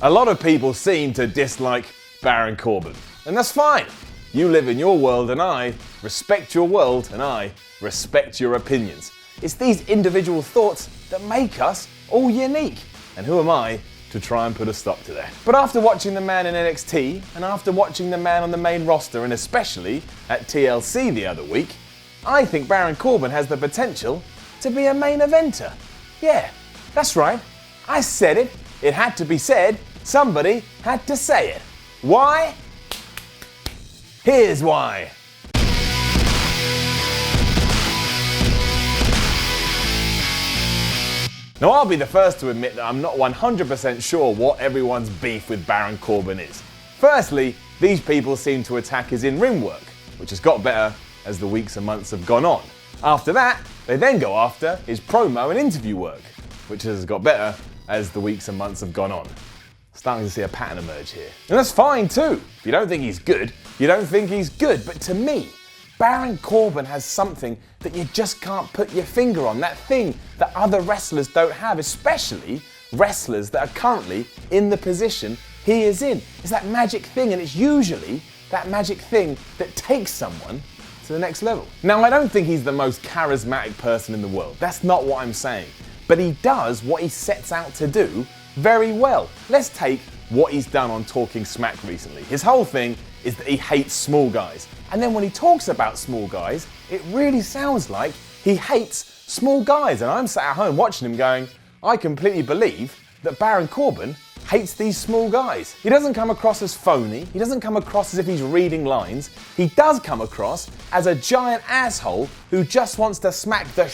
A lot of people seem to dislike Baron Corbin, and that's fine. You live in your world and I respect your world and I respect your opinions. It's these individual thoughts that make us all unique. And who am I to try and put a stop to that? But after watching the man in NXT and after watching the man on the main roster and especially at TLC the other week, I think Baron Corbin has the potential to be a main eventer. Yeah, that's right. I said it. It had to be said. Somebody had to say it. Why? Here's why. Now, I'll be the first to admit that I'm not 100% sure what everyone's beef with Baron Corbin is. Firstly, these people seem to attack his in-ring work, which has got better as the weeks and months have gone on. After that, they then go after his promo and interview work, which has got better as the weeks and months have gone on. Starting to see a pattern emerge here. And that's fine too. If you don't think he's good, you don't think he's good. But to me, Baron Corbin has something that you just can't put your finger on. That thing that other wrestlers don't have, especially wrestlers that are currently in the position he is in. It's that magic thing, and it's usually that magic thing that takes someone to the next level. Now, I don't think he's the most charismatic person in the world. That's not what I'm saying. But he does what he sets out to do very well. Let's take what he's done on Talking Smack recently. His whole thing is that he hates small guys. And then when he talks about small guys, it really sounds like he hates small guys. And I'm sat at home watching him going, I completely believe that Baron Corbin hates these small guys. He doesn't come across as phony. He doesn't come across as if he's reading lines. He does come across as a giant asshole who just wants to smack the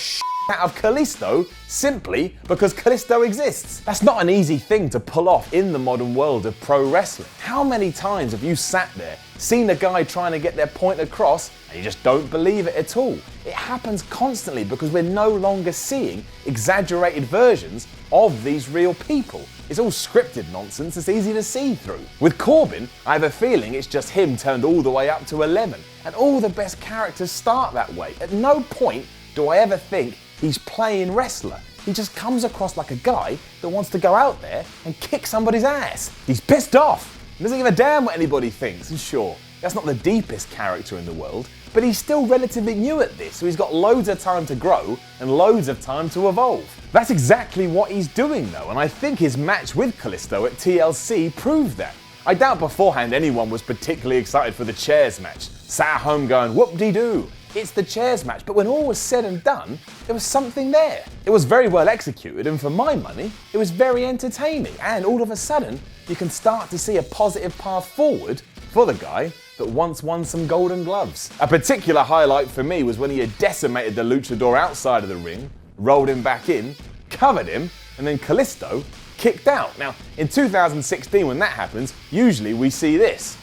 out of Kalisto simply because Kalisto exists. That's not an easy thing to pull off in the modern world of pro wrestling. How many times have you sat there, seen a guy trying to get their point across, and you just don't believe it at all? It happens constantly because we're no longer seeing exaggerated versions of these real people. It's all scripted nonsense. It's easy to see through. With Corbin, I have a feeling it's just him turned all the way up to 11. And all the best characters start that way. At no point do I ever think he's playing wrestler. He just comes across like a guy that wants to go out there and kick somebody's ass. He's pissed off. He doesn't give a damn what anybody thinks. And sure, that's not the deepest character in the world, but he's still relatively new at this, so he's got loads of time to grow and loads of time to evolve. That's exactly what he's doing though, and I think his match with Kalisto at TLC proved that. I doubt beforehand anyone was particularly excited for the chairs match. Sat at home going, whoop-de-doo. It's the chairs match, but when all was said and done, there was something there. It was very well executed, and for my money, it was very entertaining. And all of a sudden, you can start to see a positive path forward for the guy that once won some golden gloves. A particular highlight for me was when he had decimated the luchador outside of the ring, rolled him back in, covered him, and then Kalisto kicked out. Now, in 2016, when that happens, usually we see this.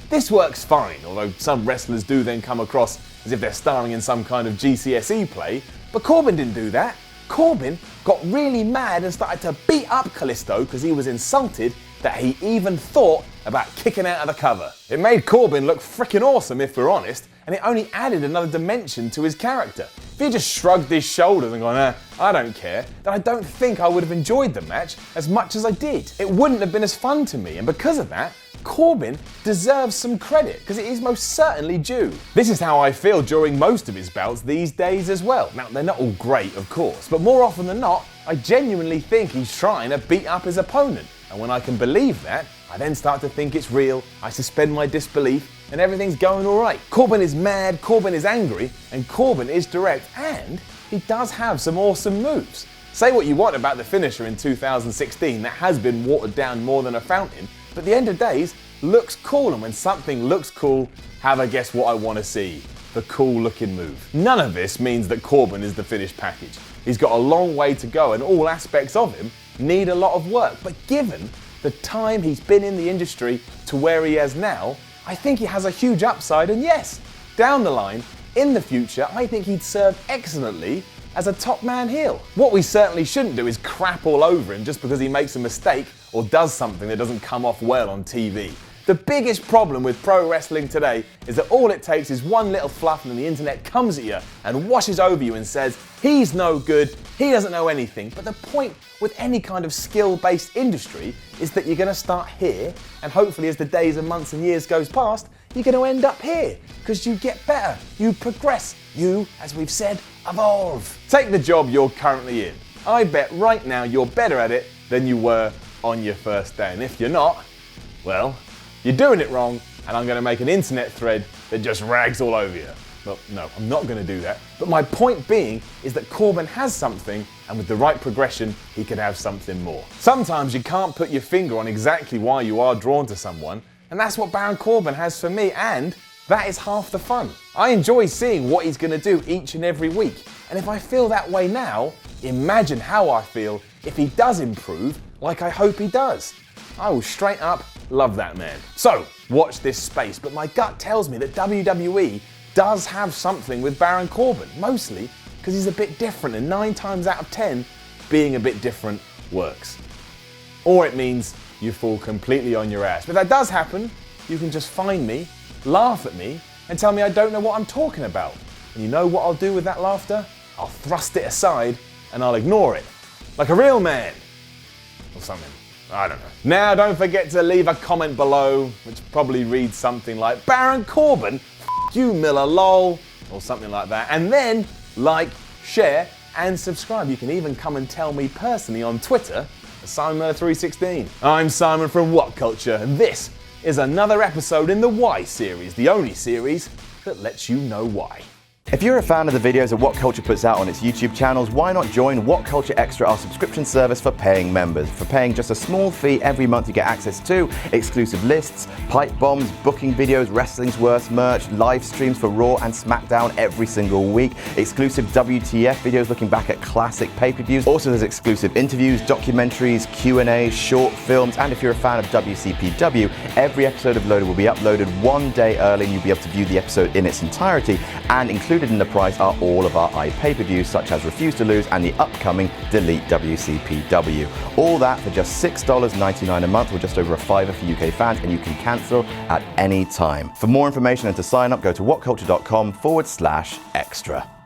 This works fine, although some wrestlers do then come across as if they're starring in some kind of GCSE play, but Corbin didn't do that. Corbin got really mad and started to beat up Kalisto because he was insulted that he even thought about kicking out of the cover. It made Corbin look freaking awesome if we're honest, and it only added another dimension to his character. If he just shrugged his shoulders and gone, I don't care, then I don't think I would have enjoyed the match as much as I did. It wouldn't have been as fun to me, and because of that, Corbin deserves some credit, because it is most certainly due. This is how I feel during most of his bouts these days as well. Now, they're not all great, of course, but more often than not, I genuinely think he's trying to beat up his opponent. And when I can believe that, I then start to think it's real, I suspend my disbelief, and everything's going alright. Corbin is mad, Corbin is angry, and Corbin is direct, and he does have some awesome moves. Say what you want about the finisher in 2016 that has been watered down more than a fountain, but at the end of days, looks cool, and when something looks cool, have a guess what I want to see. The cool looking move. None of this means that Corbin is the finished package. He's got a long way to go and all aspects of him need a lot of work, but given the time he's been in the industry to where he is now, I think he has a huge upside, and yes, down the line, in the future, I think he'd serve excellently as a top man heel. What we certainly shouldn't do is crap all over him just because he makes a mistake or does something that doesn't come off well on TV. The biggest problem with pro wrestling today is that all it takes is one little fluff and then the internet comes at you and washes over you and says, he's no good, he doesn't know anything. But the point with any kind of skill-based industry is that you're going to start here, and hopefully as the days and months and years goes past, you're going to end up here, because you get better, you progress, you, as we've said, evolve. Take the job you're currently in. I bet right now you're better at it than you were on your first day. And if you're not, well, you're doing it wrong, and I'm going to make an internet thread that just rags all over you. Well, no, I'm not going to do that. But my point being is that Corbin has something, and with the right progression, he can have something more. Sometimes you can't put your finger on exactly why you are drawn to someone, and that's what Baron Corbin has for me, and that is half the fun. I enjoy seeing what he's going to do each and every week, and if I feel that way now, imagine how I feel if he does improve like I hope he does. I will straight up love that man. So, watch this space, but my gut tells me that WWE does have something with Baron Corbin, mostly because he's a bit different, and 9 times out of 10, being a bit different works. Or it means you fall completely on your ass. But if that does happen, you can just find me, laugh at me, and tell me I don't know what I'm talking about. And you know what I'll do with that laughter? I'll thrust it aside and I'll ignore it. Like a real man. Or something. I don't know. Now don't forget to leave a comment below, which probably reads something like, Baron Corbin, f*** you Miller lol, or something like that. And then like, share, and subscribe. You can even come and tell me personally on Twitter, SimonMiller316. I'm Simon from WhatCulture, and this is another episode in the Why series, the only series that lets you know why. If you're a fan of the videos that WhatCulture puts out on its YouTube channels, why not join WhatCulture Extra, our subscription service for paying members? For paying just a small fee every month, you get access to exclusive lists, pipe bombs, booking videos, wrestling's worst merch, live streams for Raw and SmackDown every single week, exclusive WTF videos looking back at classic pay-per-views. Also, there's exclusive interviews, documentaries, Q&As, short films, and if you're a fan of WCPW, every episode of Loaded will be uploaded one day early, and you'll be able to view the episode in its entirety. And included in the price are all of our iPay-per-views, such as Refuse to Lose and the upcoming Delete WCPW. All that for just $6.99 a month, or just over $5 for UK fans, and you can cancel at any time. For more information and to sign up, go to whatculture.com/extra.